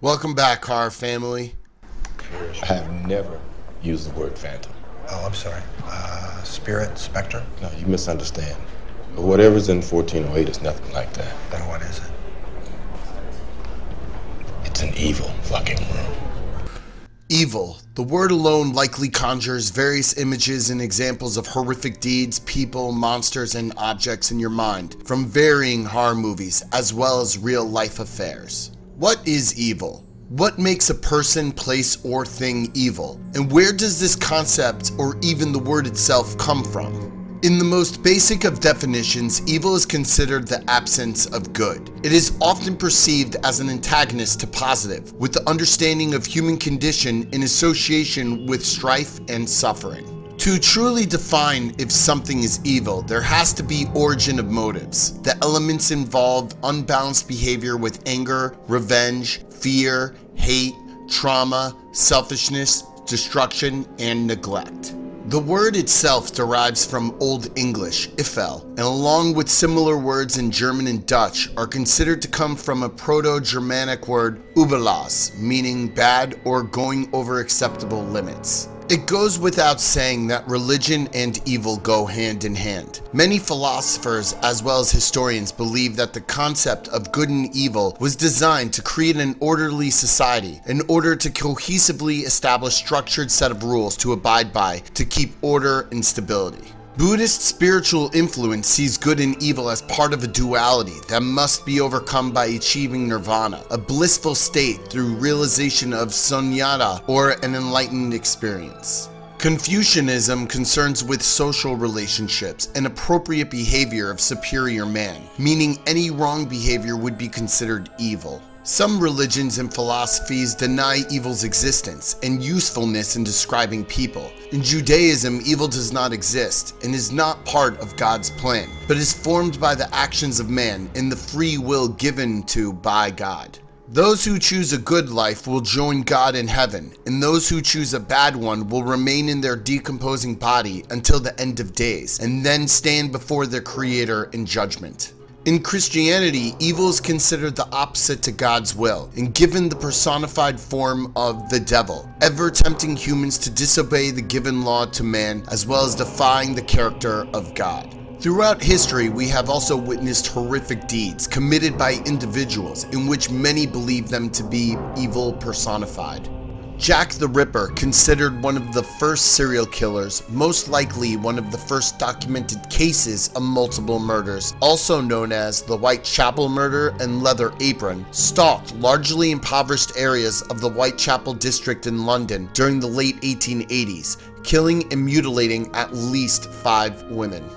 Welcome back, Car Family. I have never used the word phantom. Oh, I'm sorry. Spirit, specter? No, you misunderstand. Whatever's in 1408 is nothing like that. Then what is it? It's an evil fucking room. Evil. The word alone likely conjures various images and examples of horrific deeds, people, monsters, and objects in your mind, from varying horror movies as well as real-life affairs. What is evil? What makes a person, place, or thing evil? And where does this concept, or even the word itself, come from? In the most basic of definitions, evil is considered the absence of good. It is often perceived as an antagonist to positive, with the understanding of human condition in association with strife and suffering. To truly define if something is evil, there has to be origin of motives. The elements involve unbalanced behavior with anger, revenge, fear, hate, trauma, selfishness, destruction, and neglect. The word itself derives from Old English, ifel, and along with similar words in German and Dutch, are considered to come from a Proto-Germanic word überlass, meaning bad or going over acceptable limits. It goes without saying that religion and evil go hand in hand. Many philosophers as well as historians believe that the concept of good and evil was designed to create an orderly society in order to cohesively establish a structured set of rules to abide by to keep order and stability. Buddhist spiritual influence sees good and evil as part of a duality that must be overcome by achieving nirvana, a blissful state through realization of sunyata, or an enlightened experience. Confucianism concerns with social relationships and appropriate behavior of superior man, meaning any wrong behavior would be considered evil. Some religions and philosophies deny evil's existence and usefulness in describing people. In Judaism, evil does not exist and is not part of God's plan, but is formed by the actions of man and the free will given to by God. Those who choose a good life will join God in heaven, and those who choose a bad one will remain in their decomposing body until the end of days, and then stand before their Creator in judgment. In Christianity, evil is considered the opposite to God's will and given the personified form of the devil, ever tempting humans to disobey the given law to man as well as defying the character of God. Throughout history, we have also witnessed horrific deeds committed by individuals in which many believe them to be evil personified. Jack the Ripper, considered one of the first serial killers, most likely one of the first documented cases of multiple murders, also known as the Whitechapel murder and Leather Apron, stalked largely impoverished areas of the Whitechapel district in London during the late 1880s, killing and mutilating at least 5 women.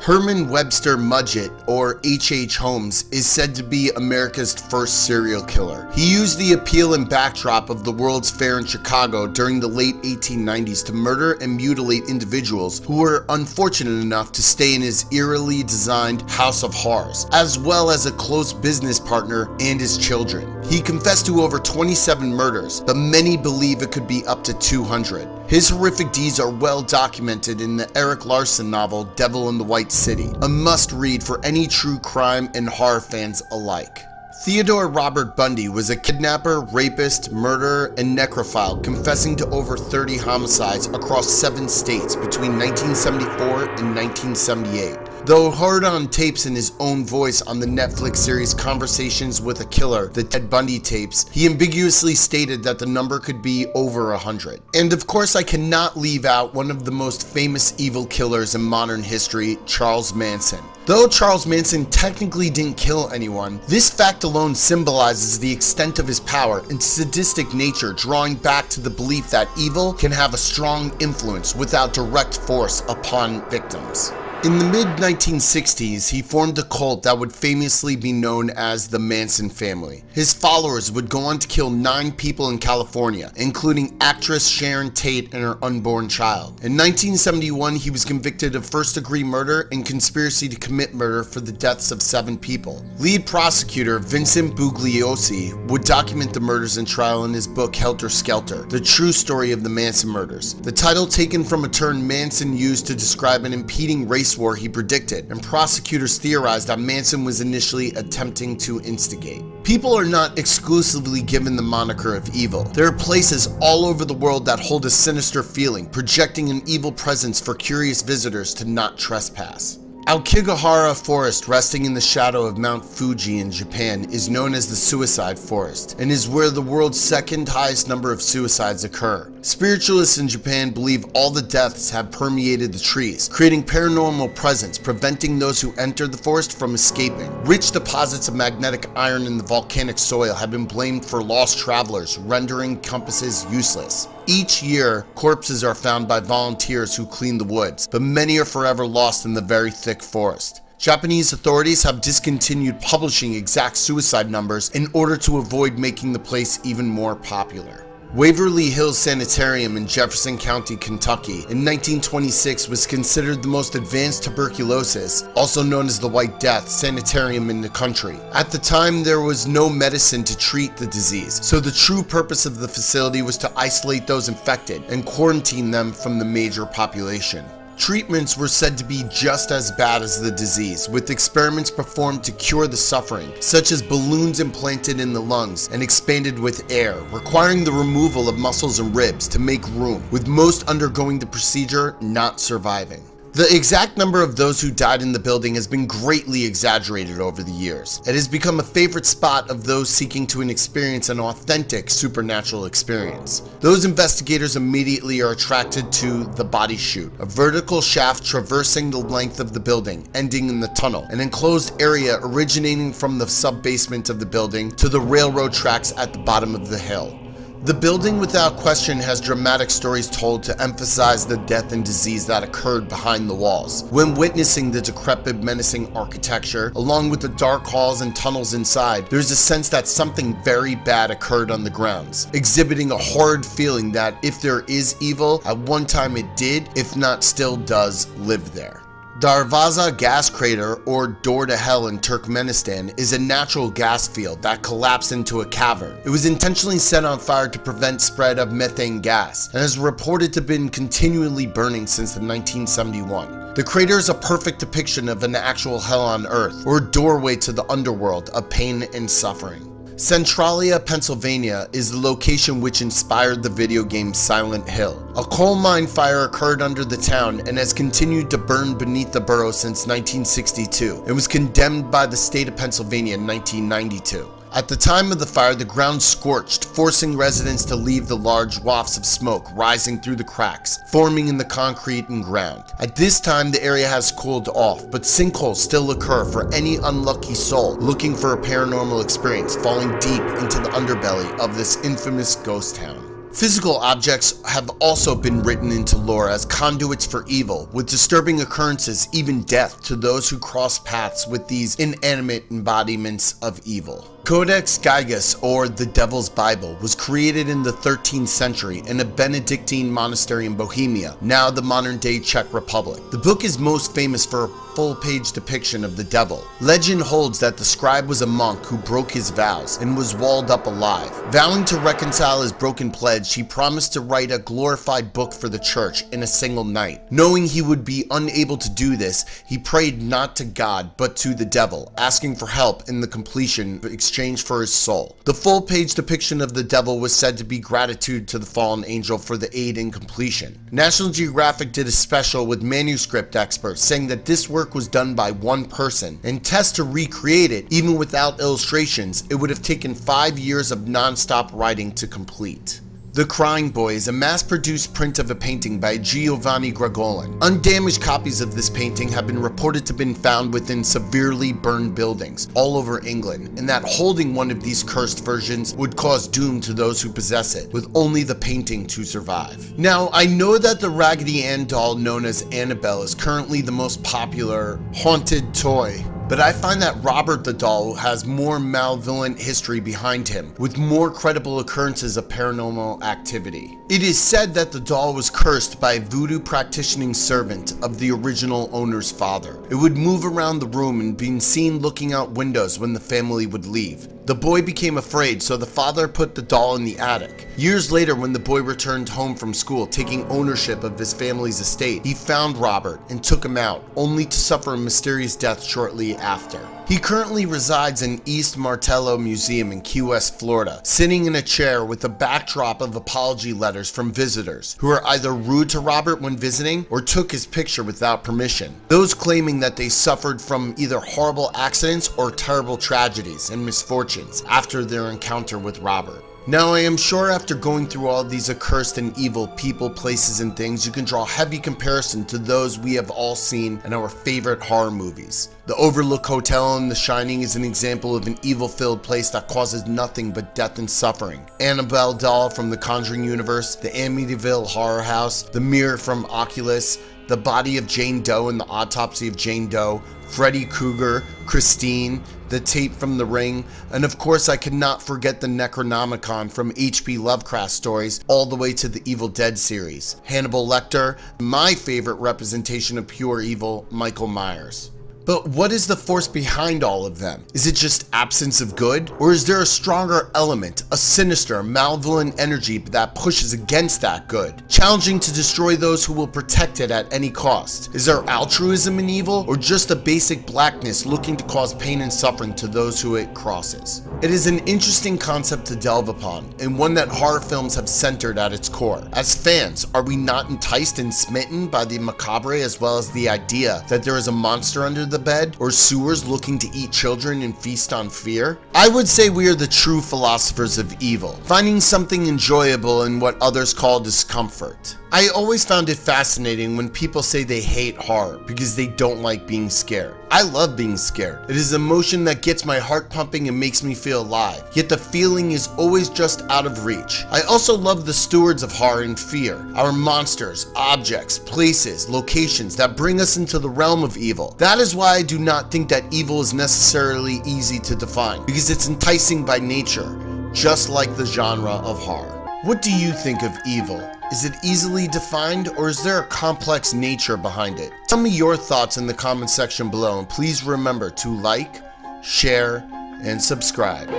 Herman Webster Mudgett, or H.H. Holmes, is said to be America's first serial killer. He used the appeal and backdrop of the World's Fair in Chicago during the late 1890s to murder and mutilate individuals who were unfortunate enough to stay in his eerily designed House of Horrors, as well as a close business partner and his children. He confessed to over 27 murders, but many believe it could be up to 200. His horrific deeds are well documented in the Eric Larson novel Devil in the White City, a must-read for any true crime and horror fans alike. Theodore Robert Bundy was a kidnapper, rapist, murderer, and necrophile, confessing to over 30 homicides across 7 states between 1974 and 1978. Though heard on tapes in his own voice on the Netflix series Conversations with a Killer, the Ted Bundy tapes, he ambiguously stated that the number could be over 100. And of course I cannot leave out one of the most famous evil killers in modern history, Charles Manson. Though Charles Manson technically didn't kill anyone, this fact alone symbolizes the extent of his power and sadistic nature, drawing back to the belief that evil can have a strong influence without direct force upon victims. In the mid-1960s, he formed a cult that would famously be known as the Manson family. His followers would go on to kill 9 people in California, including actress Sharon Tate and her unborn child. In 1971, he was convicted of first-degree murder and conspiracy to commit murder for the deaths of 7 people. Lead prosecutor Vincent Bugliosi would document the murders and trial in his book Helter Skelter, the true story of the Manson murders. The title taken from a term Manson used to describe an impeding race war he predicted, and prosecutors theorized that Manson was initially attempting to instigate. People are not exclusively given the moniker of evil. There are places all over the world that hold a sinister feeling, projecting an evil presence for curious visitors to not trespass. Aokigahara Forest, resting in the shadow of Mount Fuji in Japan, is known as the Suicide Forest and is where the world's second highest number of suicides occur. Spiritualists in Japan believe all the deaths have permeated the trees, creating paranormal presence, preventing those who enter the forest from escaping. Rich deposits of magnetic iron in the volcanic soil have been blamed for lost travelers, rendering compasses useless. Each year, corpses are found by volunteers who clean the woods, but many are forever lost in the very thick forest. Japanese authorities have discontinued publishing exact suicide numbers in order to avoid making the place even more popular. Waverly Hills Sanitarium in Jefferson County, Kentucky in 1926 was considered the most advanced tuberculosis, also known as the White Death, sanitarium in the country. At the time, there was no medicine to treat the disease, so the true purpose of the facility was to isolate those infected and quarantine them from the major population. Treatments were said to be just as bad as the disease, with experiments performed to cure the suffering, such as balloons implanted in the lungs and expanded with air, requiring the removal of muscles and ribs to make room, with most undergoing the procedure not surviving. The exact number of those who died in the building has been greatly exaggerated over the years. It has become a favorite spot of those seeking to experience an authentic supernatural experience. Those investigators immediately are attracted to the body chute, a vertical shaft traversing the length of the building, ending in the tunnel, an enclosed area originating from the sub-basement of the building to the railroad tracks at the bottom of the hill. The building without question has dramatic stories told to emphasize the death and disease that occurred behind the walls. When witnessing the decrepit, menacing architecture, along with the dark halls and tunnels inside, there's a sense that something very bad occurred on the grounds, exhibiting a horrid feeling that if there is evil, at one time it did, if not still does, live there. Darvaza gas crater, or door to hell in Turkmenistan, is a natural gas field that collapsed into a cavern. It was intentionally set on fire to prevent spread of methane gas and has reported to have been continually burning since 1971. The crater is a perfect depiction of an actual hell on earth, or a doorway to the underworld of pain and suffering. Centralia, Pennsylvania is the location which inspired the video game Silent Hill. A coal mine fire occurred under the town and has continued to burn beneath the borough since 1962 and was condemned by the state of Pennsylvania in 1992. At the time of the fire, the ground scorched, forcing residents to leave the large wafts of smoke rising through the cracks, forming in the concrete and ground. At this time, the area has cooled off, but sinkholes still occur for any unlucky soul looking for a paranormal experience, falling deep into the underbelly of this infamous ghost town. Physical objects have also been written into lore as conduits for evil, with disturbing occurrences, even death, to those who cross paths with these inanimate embodiments of evil. Codex Gigas, or the Devil's Bible, was created in the 13th century in a Benedictine monastery in Bohemia, now the modern-day Czech Republic. The book is most famous for a full-page depiction of the devil. Legend holds that the scribe was a monk who broke his vows and was walled up alive. Vowing to reconcile his broken pledge, he promised to write a glorified book for the church in a single night. Knowing he would be unable to do this, he prayed not to God but to the devil, asking for help in the completion of exchange for his soul. The full-page depiction of the devil was said to be gratitude to the fallen angel for the aid in completion. National Geographic did a special with manuscript experts saying that this work was done by one person, and tests to recreate it, even without illustrations, it would have taken 5 years of non-stop writing to complete. The Crying Boy is a mass-produced print of a painting by Giovanni Gregolin. Undamaged copies of this painting have been reported to have been found within severely burned buildings all over England, and that holding one of these cursed versions would cause doom to those who possess it, with only the painting to survive. Now, I know that the Raggedy Ann doll known as Annabelle is currently the most popular haunted toy, but I find that Robert the Doll has more malevolent history behind him, with more credible occurrences of paranormal activity. It is said that the doll was cursed by a voodoo practicing servant of the original owner's father. It would move around the room and be seen looking out windows when the family would leave. The boy became afraid, so the father put the doll in the attic. Years later, when the boy returned home from school, taking ownership of his family's estate, he found Robert and took him out, only to suffer a mysterious death shortly after. He currently resides in East Martello Museum in Key West, Florida, sitting in a chair with a backdrop of apology letters from visitors who are either rude to Robert when visiting or took his picture without permission. Those claiming that they suffered from either horrible accidents or terrible tragedies and misfortunes after their encounter with Robert. Now, I am sure after going through all these accursed and evil people, places, and things, you can draw a heavy comparison to those we have all seen in our favorite horror movies. The Overlook Hotel in The Shining is an example of an evil-filled place that causes nothing but death and suffering. Annabelle doll from the Conjuring universe, the Amityville Horror House, the mirror from Oculus, the body of Jane Doe and the autopsy of Jane Doe, Freddy Krueger, Christine, the tape from The Ring, and of course I could not forget the Necronomicon from H.P. Lovecraft stories all the way to the Evil Dead series, Hannibal Lecter, my favorite representation of pure evil, Michael Myers. But what is the force behind all of them? Is it just absence of good? Or is there a stronger element, a sinister, malevolent energy that pushes against that good, challenging to destroy those who will protect it at any cost? Is there altruism in evil, or just a basic blackness looking to cause pain and suffering to those who it crosses? It is an interesting concept to delve upon, and one that horror films have centered at its core. As fans, are we not enticed and smitten by the macabre as well as the idea that there is a monster under the bed or sewers looking to eat children and feast on fear? I would say we are the true philosophers of evil, finding something enjoyable in what others call discomfort. I always found it fascinating when people say they hate horror because they don't like being scared. I love being scared. It is an emotion that gets my heart pumping and makes me feel alive, yet the feeling is always just out of reach. I also love the stewards of horror and fear, our monsters, objects, places, locations that bring us into the realm of evil. That is why I do not think that evil is necessarily easy to define, because it's enticing by nature, just like the genre of horror. What do you think of evil? Is it easily defined, or is there a complex nature behind it? Tell me your thoughts in the comment section below, and please remember to like, share, and subscribe.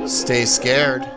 Stay scared.